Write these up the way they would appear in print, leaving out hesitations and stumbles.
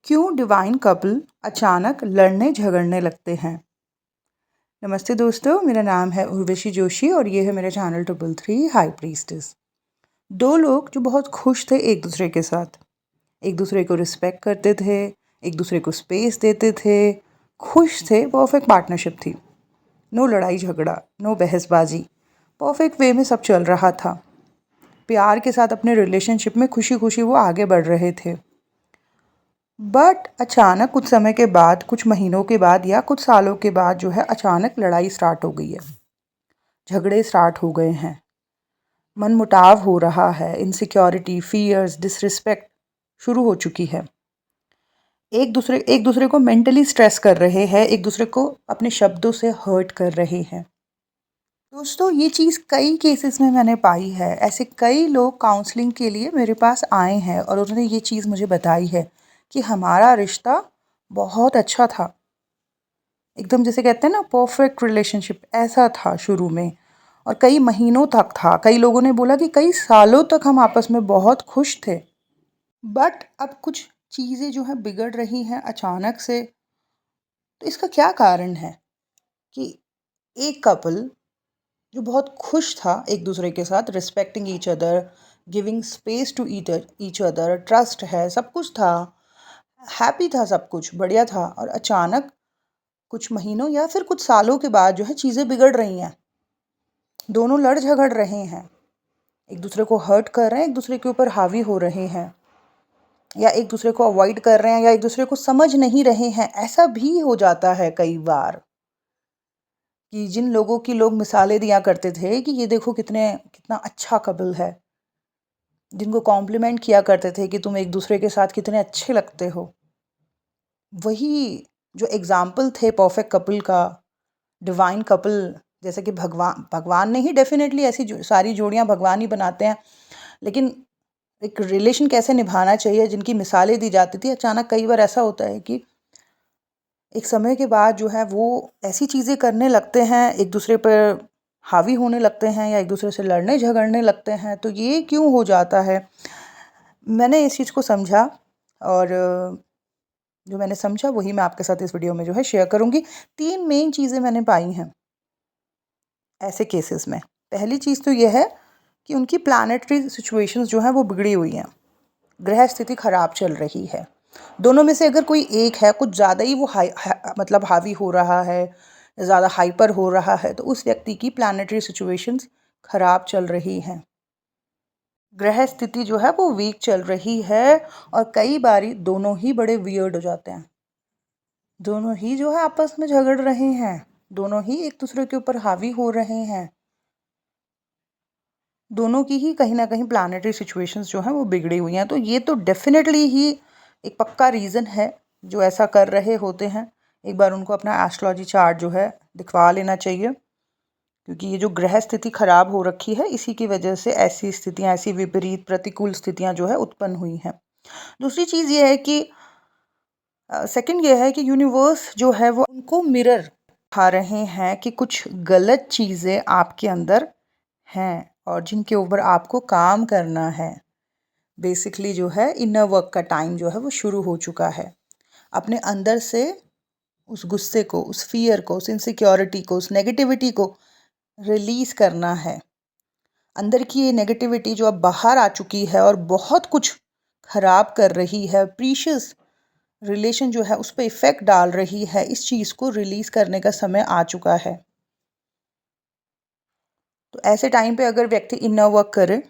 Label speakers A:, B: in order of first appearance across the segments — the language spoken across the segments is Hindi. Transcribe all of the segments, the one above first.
A: क्यों डिवाइन कपल अचानक लड़ने झगड़ने लगते हैं। नमस्ते दोस्तों, मेरा नाम है उर्वशी जोशी और ये है मेरा चैनल 333 हाई प्रीस्टेस। दो लोग जो बहुत खुश थे एक दूसरे के साथ, एक दूसरे को रिस्पेक्ट करते थे, एक दूसरे को स्पेस देते थे, खुश थे, परफेक्ट पार्टनरशिप थी। नो लड़ाई झगड़ा, नो बहसबाजी, परफेक्ट वे में सब चल रहा था। प्यार के साथ अपने रिलेशनशिप में खुशी खुशी वो आगे बढ़ रहे थे। बट अचानक कुछ समय के बाद, कुछ महीनों के बाद या कुछ सालों के बाद जो है अचानक लड़ाई स्टार्ट हो गई है, झगड़े स्टार्ट हो गए हैं, मनमुटाव हो रहा है, इनसिक्योरिटी, फियर्स, डिसरिस्पेक्ट शुरू हो चुकी है। एक दूसरे को मेंटली स्ट्रेस कर रहे हैं, एक दूसरे को अपने शब्दों से हर्ट कर रहे हैं। दोस्तों, ये चीज़ कई केसेस में मैंने पाई है। ऐसे कई लोग काउंसलिंग के लिए मेरे पास आए हैं और उन्होंने ये चीज़ मुझे बताई है कि हमारा रिश्ता बहुत अच्छा था, एकदम जैसे कहते हैं ना परफेक्ट रिलेशनशिप, ऐसा था शुरू में और कई महीनों तक था। कई लोगों ने बोला कि कई सालों तक हम आपस में बहुत खुश थे। बट अब कुछ चीज़ें जो हैं बिगड़ रही हैं अचानक से। तो इसका क्या कारण है कि एक कपल जो बहुत खुश था एक दूसरे के साथ, respecting each other, giving space to each other, trust है, सब कुछ था, हैप्पी था, सब कुछ बढ़िया था, और अचानक कुछ महीनों या फिर कुछ सालों के बाद जो है चीज़ें बिगड़ रही हैं। दोनों लड़ झगड़ रहे हैं, एक दूसरे को हर्ट कर रहे हैं, एक दूसरे के ऊपर हावी हो रहे हैं, या एक दूसरे को अवॉइड कर रहे हैं, या एक दूसरे को समझ नहीं रहे हैं। ऐसा भी हो जाता है कई बार कि जिन लोगों की लोग मिसालें दिया करते थे कि ये देखो कितना अच्छा कपल है, जिनको कॉम्प्लीमेंट किया करते थे कि तुम एक दूसरे के साथ कितने अच्छे लगते हो, वही जो एग्जाम्पल थे परफेक्ट कपल का, डिवाइन कपल, जैसे कि भगवान भगवान ने ही डेफिनेटली ऐसी सारी जोड़ियां भगवान ही बनाते हैं, लेकिन एक रिलेशन कैसे निभाना चाहिए जिनकी मिसालें दी जाती थी, अचानक कई बार ऐसा होता है कि एक समय के बाद जो है वो ऐसी चीज़ें करने लगते हैं, एक दूसरे पर हावी होने लगते हैं, या एक दूसरे से लड़ने झगड़ने लगते हैं। तो ये क्यों हो जाता है? मैंने इस चीज़ को समझा, और जो मैंने समझा वही मैं आपके साथ इस वीडियो में जो है शेयर करूँगी। 3 मेन चीज़ें मैंने पाई हैं ऐसे केसेस में। पहली चीज़ तो ये है कि उनकी प्लैनेटरी सिचुएशंस जो हैं वो बिगड़ी हुई हैं, ग्रह स्थिति खराब चल रही है। दोनों में से अगर कोई एक है, कुछ ज़्यादा ही वो मतलब हावी हो रहा है, ज़्यादा हाइपर हो रहा है, तो उस व्यक्ति की प्लैनेटरी सिचुएशंस खराब चल रही हैं, ग्रह स्थिति जो है वो वीक चल रही है। और कई बारी दोनों ही बड़े वियर्ड हो जाते हैं, दोनों ही जो है आपस में झगड़ रहे हैं, दोनों ही एक दूसरे के ऊपर हावी हो रहे हैं, दोनों की ही कहीं ना कहीं प्लानिटरी सिचुएशंस जो हैं वो बिगड़ी हुई हैं। तो ये तो डेफिनेटली ही एक पक्का रीज़न है जो ऐसा कर रहे होते हैं। एक बार उनको अपना एस्ट्रोलॉजी चार्ट जो है दिखवा लेना चाहिए, क्योंकि ये जो ग्रह स्थिति खराब हो रखी है इसी की वजह से ऐसी स्थितियाँ, ऐसी विपरीत प्रतिकूल स्थितियाँ जो है उत्पन्न हुई हैं। दूसरी चीज़ ये है कि सेकंड ये है कि यूनिवर्स जो है वो उनको मिरर दिखा रहे हैं कि कुछ गलत चीज़ें आपके अंदर हैं और जिनके ऊपर आपको काम करना है। बेसिकली जो है इनर वर्क का टाइम जो है वो शुरू हो चुका है। अपने अंदर से उस गुस्से को, उस फियर को, उस इनसिक्योरिटी को, उस नेगेटिविटी को रिलीज़ करना है। अंदर की ये नेगेटिविटी जो अब बाहर आ चुकी है और बहुत कुछ खराब कर रही है, प्रीशियस रिलेशन जो है उस पर इफ़ेक्ट डाल रही है, इस चीज़ को रिलीज़ करने का समय आ चुका है। तो ऐसे टाइम पे अगर व्यक्ति इनर वर्क करे,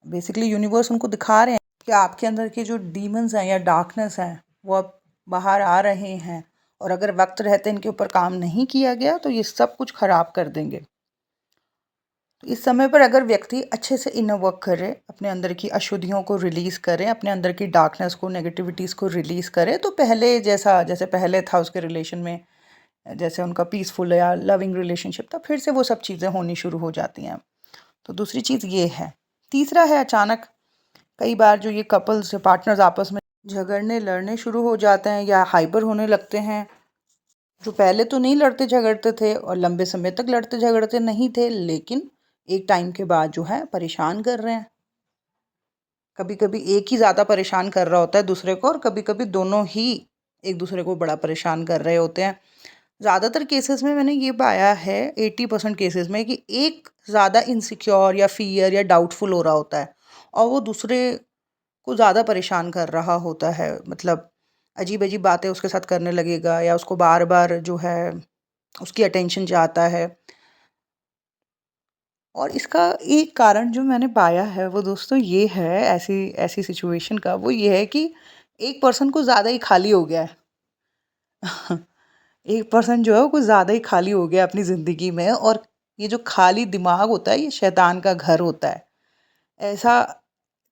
A: बेसिकली यूनिवर्स उनको दिखा रहे हैं कि आपके अंदर के जो डीमंस हैं या डार्कनेस हैं वो अब बाहर आ रहे हैं, और अगर वक्त रहते इनके ऊपर काम नहीं किया गया तो ये सब कुछ खराब कर देंगे। तो इस समय पर अगर व्यक्ति अच्छे से इनर वर्क करे, अपने अंदर की अशुद्धियों को रिलीज़ करे, अपने अंदर की डार्कनेस को, नेगेटिविटीज़ को रिलीज़ करे, तो पहले जैसे पहले था उसके रिलेशन में, जैसे उनका पीसफुल या लविंग रिलेशनशिप था, फिर से वो सब चीज़ें होनी शुरू हो जाती हैं। तो दूसरी चीज़ ये है। तीसरा है, अचानक कई बार जो ये कपल्स, पार्टनर्स आपस में झगड़ने लड़ने शुरू हो जाते हैं या हाइपर होने लगते हैं, जो पहले तो नहीं लड़ते झगड़ते थे और लंबे समय तक लड़ते झगड़ते नहीं थे, लेकिन एक टाइम के बाद जो है परेशान कर रहे हैं। कभी कभी एक ही ज़्यादा परेशान कर रहा होता है दूसरे को, और कभी कभी दोनों ही एक दूसरे को बड़ा परेशान कर रहे होते हैं। ज़्यादातर केसेस में मैंने ये पाया है, 80% केसेस में, कि एक ज़्यादा इनसिक्योर या फियर या डाउटफुल हो रहा होता है और वो दूसरे को ज़्यादा परेशान कर रहा होता है। मतलब अजीब अजीब बातें उसके साथ करने लगेगा या उसको बार बार जो है उसकी अटेंशन चाहता है। और इसका एक कारण जो मैंने पाया है वो दोस्तों ये है, ऐसी ऐसी सिचुएशन का, वो ये है कि एक पर्सन को ज़्यादा ही खाली हो गया है। एक पर्सन जो है वो कुछ ज़्यादा ही खाली हो गया अपनी ज़िंदगी में, और ये जो खाली दिमाग होता है ये शैतान का घर होता है। ऐसा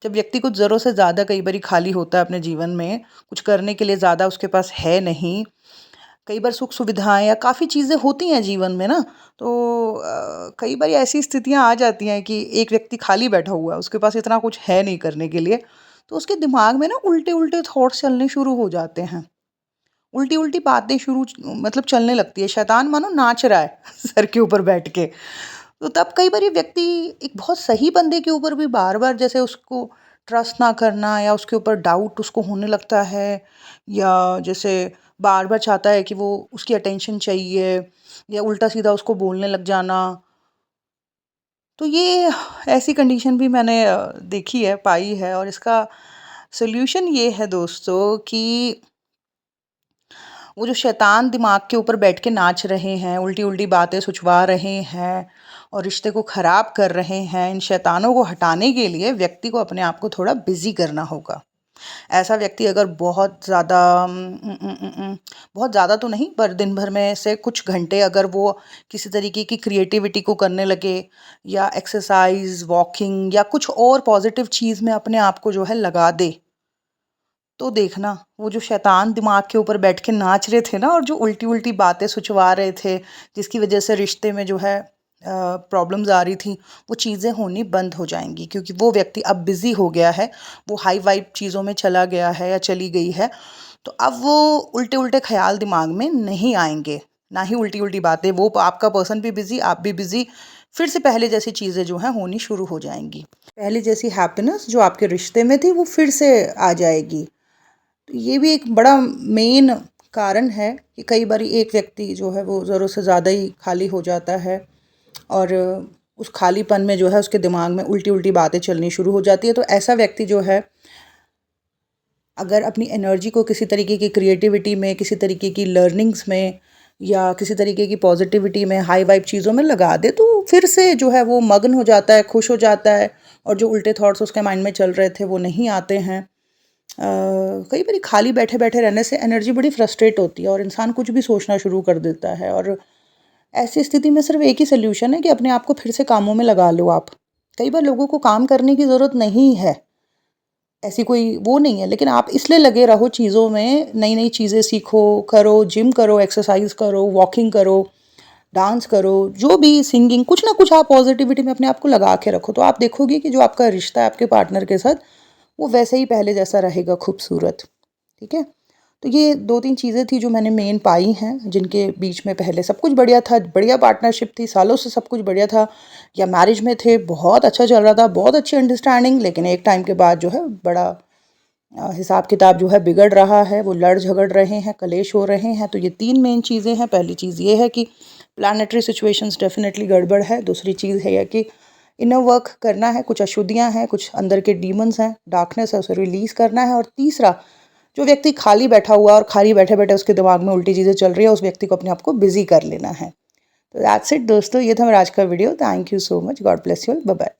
A: जब व्यक्ति कुछ ज़रूरत से ज़्यादा कई बारी खाली होता है अपने जीवन में, कुछ करने के लिए ज़्यादा उसके पास है नहीं, कई बार सुख सुविधाएं या काफ़ी चीज़ें होती हैं जीवन में ना, तो कई बार ऐसी स्थितियां आ जाती हैं कि एक व्यक्ति खाली बैठा हुआ है, उसके पास इतना कुछ है नहीं करने के लिए, तो उसके दिमाग में ना उल्टे उल्टे थॉट्स चलने शुरू हो जाते हैं। उल्टी उल्टी बातें शुरू मतलब चलने लगती है, शैतान मानो नाच रहा है सर के ऊपर बैठ के। तो तब कई बार ये व्यक्ति एक बहुत सही बंदे के ऊपर भी बार बार जैसे उसको ट्रस्ट ना करना या उसके ऊपर डाउट उसको होने लगता है, या जैसे बार बार चाहता है कि वो उसकी अटेंशन चाहिए, या उल्टा सीधा उसको बोलने लग जाना। तो ये ऐसी कंडीशन भी मैंने देखी है, पाई है, और इसका सोल्यूशन ये है दोस्तों कि वो जो शैतान दिमाग के ऊपर बैठ के नाच रहे हैं, उल्टी-उल्टी बातें सुझवा रहे हैं और रिश्ते को ख़राब कर रहे हैं, इन शैतानों को हटाने के लिए व्यक्ति को अपने आप को थोड़ा बिज़ी करना होगा। ऐसा व्यक्ति अगर बहुत ज़्यादा बहुत ज़्यादा तो नहीं, पर दिन भर में से कुछ घंटे अगर वो किसी तरीके की क्रिएटिविटी को करने लगे, या एक्सरसाइज़, वॉकिंग या कुछ और पॉज़िटिव चीज़ में अपने आप को जो है लगा दे, तो देखना वो जो शैतान दिमाग के ऊपर बैठ के नाच रहे थे ना, और जो उल्टी-उल्टी बातें सुचवा रहे थे, जिसकी वज़ह से रिश्ते में जो है प्रॉब्लम्स आ रही थी, वो चीज़ें होनी बंद हो जाएँगी, क्योंकि वो व्यक्ति अब बिज़ी हो गया है, वो हाई वाइब चीज़ों में चला गया है या चली गई है। तो अब वो उल्टे-उल्टे ख़्याल दिमाग में नहीं आएँगे, ना ही उल्टी-उल्टी बातें। वो आपका पर्सन भी बिज़ी, आप भी बिज़ी, फिर से पहले जैसी चीज़ें जो हैं होनी शुरू हो जाएँगी। पहले जैसी हैप्पीनेस जो आपके रिश्ते में थी, वो फिर से आ जाएगी। तो ये भी एक बड़ा मेन कारण है कि कई बार एक व्यक्ति जो है वो ज़रूरत से ज़्यादा ही खाली हो जाता है, और उस खालीपन में जो है उसके दिमाग में उल्टी-उल्टी बातें चलनी शुरू हो जाती है। तो ऐसा व्यक्ति जो है अगर अपनी एनर्जी को किसी तरीके की क्रिएटिविटी में, किसी तरीके की लर्निंग्स में, या किसी तरीके की पॉजिटिविटी में, हाई वाइब चीज़ों में लगा दे, तो फिर से जो है वो मग्न हो जाता है, खुश हो जाता है, और जो उल्टे थॉट्स उसके माइंड में चल रहे थे वो नहीं आते हैं। कई बारी खाली बैठे-बैठे रहने से एनर्जी बड़ी फ्रस्ट्रेट होती है और इंसान कुछ भी सोचना शुरू कर देता है, और ऐसी स्थिति में सिर्फ एक ही सॉल्यूशन है कि अपने आप को फिर से कामों में लगा लो आप। कई बार लोगों को काम करने की ज़रूरत नहीं है, ऐसी कोई वो नहीं है, लेकिन आप इसलिए लगे रहो चीज़ों में, नई-नई चीज़ें सीखो, करो, जिम करो, एक्सरसाइज़ करो, वॉकिंग करो, डांस करो, जो भी, सिंगिंग, कुछ ना कुछ आप पॉजिटिविटी में अपने आप को लगा के रखो, तो आप देखोगे कि जो आपका रिश्ता है आपके पार्टनर के साथ, वो वैसे ही पहले जैसा रहेगा, खूबसूरत। ठीक है? तो ये 2-3 चीज़ें थी जो मैंने मेन पाई हैं, जिनके बीच में पहले सब कुछ बढ़िया था, बढ़िया पार्टनरशिप थी, सालों से सब कुछ बढ़िया था, या मैरिज में थे, बहुत अच्छा चल रहा था, बहुत अच्छी अंडरस्टैंडिंग, लेकिन एक टाइम के बाद जो है बड़ा हिसाब किताब जो है बिगड़ रहा है, वो लड़ झगड़ रहे हैं, कलेश हो रहे हैं। तो ये 3 मेन चीज़ें हैं। पहली चीज़ ये है कि प्लैनेटरी सिचुएशंस डेफिनेटली गड़बड़ है। दूसरी चीज़ है कि इनर वर्क करना है, कुछ अशुद्धियाँ हैं, कुछ अंदर के डीमंस हैं, डार्कनेस है, उसे रिलीज़ करना है। और तीसरा, जो व्यक्ति खाली बैठा हुआ और खाली बैठे-बैठे उसके दिमाग में उल्टी चीज़ें चल रही है, उस व्यक्ति को अपने आप को बिज़ी कर लेना है। तो दैट्स इट दोस्तों, ये था मेरा आज का video. Thank you so much. God bless you all. Bye bye.